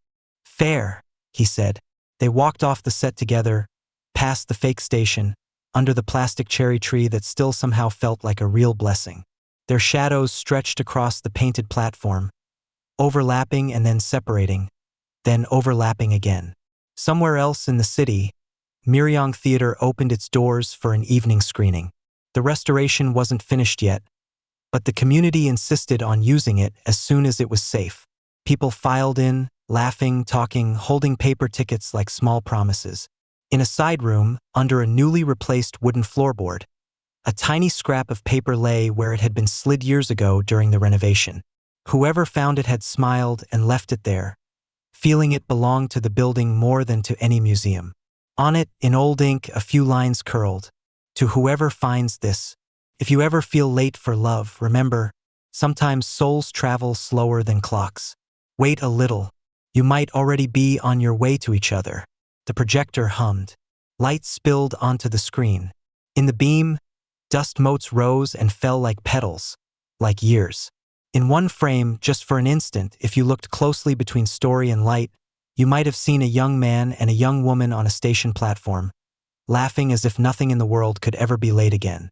"Fair," he said. They walked off the set together, past the fake station, under the plastic cherry tree that still somehow felt like a real blessing. Their shadows stretched across the painted platform, overlapping and then separating, then overlapping again. Somewhere else in the city, Myeryong Theater opened its doors for an evening screening. The restoration wasn't finished yet, but the community insisted on using it as soon as it was safe. People filed in, laughing, talking, holding paper tickets like small promises. In a side room, under a newly replaced wooden floorboard, a tiny scrap of paper lay where it had been slid years ago during the renovation. Whoever found it had smiled and left it there, feeling it belonged to the building more than to any museum. On it, in old ink, a few lines curled. "To whoever finds this, if you ever feel late for love, remember, sometimes souls travel slower than clocks. Wait a little. You might already be on your way to each other." The projector hummed. Light spilled onto the screen. In the beam, dust motes rose and fell like petals, like years. In one frame, just for an instant, if you looked closely between story and light, you might have seen a young man and a young woman on a station platform, laughing as if nothing in the world could ever be late again.